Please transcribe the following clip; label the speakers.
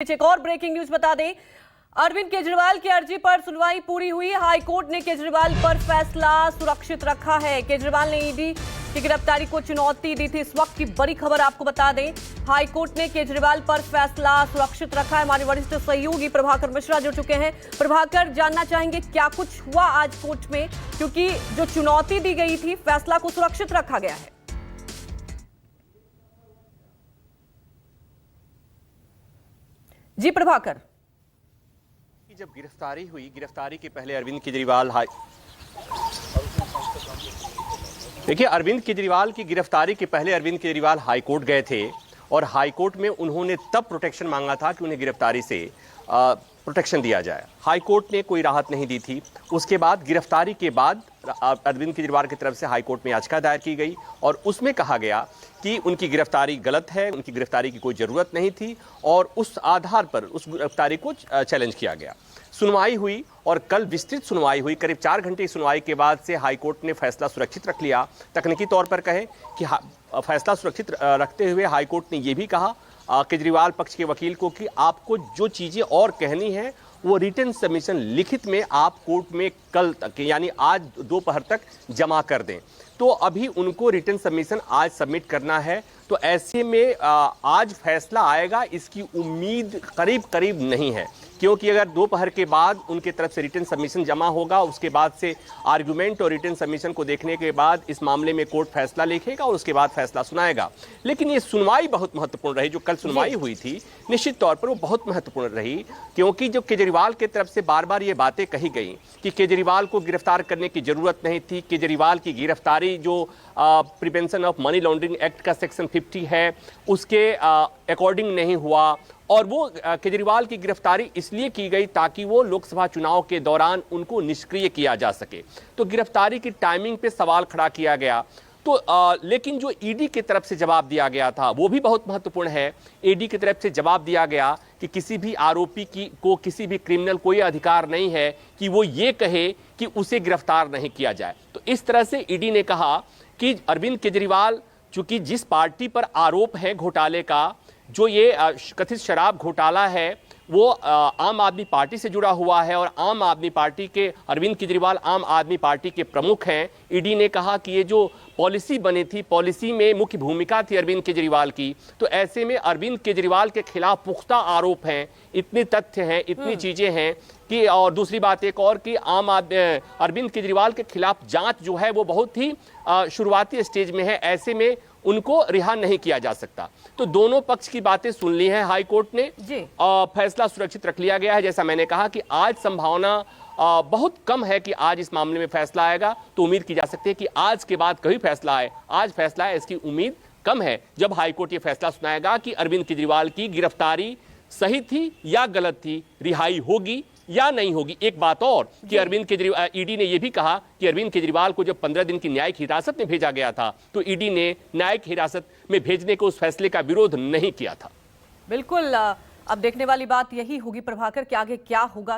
Speaker 1: एक और breaking news बता दें। अरविंद केजरीवाल की अर्जी पर सुनवाई पूरी हुई। हाईकोर्ट ने केजरीवाल पर फैसला सुरक्षित रखा है। केजरीवाल ने ईडी की गिरफ्तारी को चुनौती दी थी। इस वक्त की बड़ी खबर आपको बता दें, हाईकोर्ट ने केजरीवाल पर फैसला सुरक्षित रखा है। हमारे वरिष्ठ सहयोगी प्रभाकर मिश्रा जुड़ चुके हैं। प्रभाकर, जानना चाहेंगे क्या कुछ हुआ आज कोर्ट में, क्योंकि जो चुनौती दी गई थी फैसला को सुरक्षित रखा गया है। जी प्रभाकर।
Speaker 2: जब गिरफ्तारी हुई, गिरफ्तारी के पहले अरविंद केजरीवाल देखिए, अरविंद केजरीवाल की गिरफ्तारी के पहले अरविंद केजरीवाल हाईकोर्ट गए थे और हाईकोर्ट में उन्होंने तब प्रोटेक्शन मांगा था कि उन्हें गिरफ्तारी से प्रोटेक्शन दिया जाए। हाईकोर्ट ने कोई राहत नहीं दी थी। उसके बाद गिरफ्तारी के बाद अरविंद केजरीवाल की तरफ से हाईकोर्ट में याचिका दायर की गई और उसमें कहा गया कि उनकी गिरफ्तारी गलत है, उनकी गिरफ्तारी की कोई ज़रूरत नहीं थी और उस आधार पर उस गिरफ्तारी को चैलेंज किया गया। सुनवाई हुई और कल विस्तृत सुनवाई हुई। करीब 4 घंटे की सुनवाई के बाद से हाईकोर्ट ने फैसला सुरक्षित रख लिया। तकनीकी तौर पर कहें कि फैसला सुरक्षित रखते हुए हाईकोर्ट ने यह भी कहा केजरीवाल पक्ष के वकील को कि आपको जो चीज़ें और कहनी है वो रिटन सबमिशन लिखित में आप कोर्ट में कल तक यानी आज दोपहर तक जमा कर दें। तो अभी उनको रिटन सबमिशन आज सबमिट करना है। तो ऐसे में आज फैसला आएगा इसकी उम्मीद करीब करीब नहीं है, क्योंकि अगर दोपहर के बाद उनके तरफ से रिटन सबमिशन जमा होगा, उसके बाद से आर्गुमेंट और रिटन सबमिशन को देखने के बाद इस मामले में कोर्ट फैसला लिखेगा और उसके बाद फैसला सुनाएगा। लेकिन ये सुनवाई बहुत महत्वपूर्ण रही। जो कल सुनवाई हुई थी निश्चित तौर पर वो बहुत महत्वपूर्ण रही, क्योंकि जो केजरीवाल की तरफ से बार बार ये बातें कही गई कि केजरीवाल को गिरफ्तार करने की जरूरत नहीं थी, केजरीवाल की गिरफ्तारी जो prevention of money laundering act का सेक्शन 50 है उसके अकॉर्डिंग नहीं हुआ और वो केजरीवाल की गिरफ्तारी इसलिए की गई ताकि वो लोकसभा चुनाव के दौरान उनको निष्क्रिय किया जा सके। तो गिरफ्तारी की टाइमिंग पे सवाल खड़ा किया गया। तो लेकिन जो ईडी की तरफ से जवाब दिया गया था वो भी बहुत महत्वपूर्ण है। ईडी की तरफ से जवाब दिया गया कि किसी भी आरोपी को किसी भी क्रिमिनल कोई अधिकार नहीं है कि वो ये कहे कि उसे गिरफ्तार नहीं किया जाए। तो इस तरह से ईडी ने कहा कि अरविंद केजरीवाल चूंकि जिस पार्टी पर आरोप है घोटाले का, जो ये कथित शराब घोटाला है, वो आम आदमी पार्टी से जुड़ा हुआ है और आम आदमी पार्टी के अरविंद केजरीवाल आम आदमी पार्टी के प्रमुख हैं। ईडी ने कहा कि ये जो पॉलिसी बनी थी, पॉलिसी में मुख्य भूमिका थी अरविंद केजरीवाल की। तो ऐसे में अरविंद केजरीवाल के खिलाफ पुख्ता आरोप हैं, इतने तथ्य हैं, इतनी चीज़ें हैं कि और दूसरी बात एक और कि अरविंद केजरीवाल के खिलाफ जांच जो है वो बहुत ही शुरुआती स्टेज में है। ऐसे में उनको रिहा नहीं किया जा सकता। तो दोनों पक्ष की बातें सुन ली है हाईकोर्ट ने और फैसला सुरक्षित रख लिया गया है। जैसा मैंने कहा कि आज संभावना बहुत कम है कि आज इस मामले में फैसला आएगा। तो उम्मीद की जा सकती है कि आज के बाद कभी फैसला आए, आज फैसला आए इसकी उम्मीद कम है। जब हाईकोर्ट ये फैसला सुनाएगा कि अरविंद केजरीवाल की गिरफ्तारी सही थी या गलत थी, रिहाई होगी या नहीं होगी। एक बात और कि अरविंद केजरीवाल, ईडी ने यह भी कहा कि अरविंद केजरीवाल को जब 15 दिन की न्यायिक हिरासत में भेजा गया था तो ईडी ने न्यायिक हिरासत में भेजने को उस फैसले का विरोध नहीं किया था।
Speaker 1: बिल्कुल, अब देखने वाली बात यही होगी प्रभाकर कि आगे क्या होगा।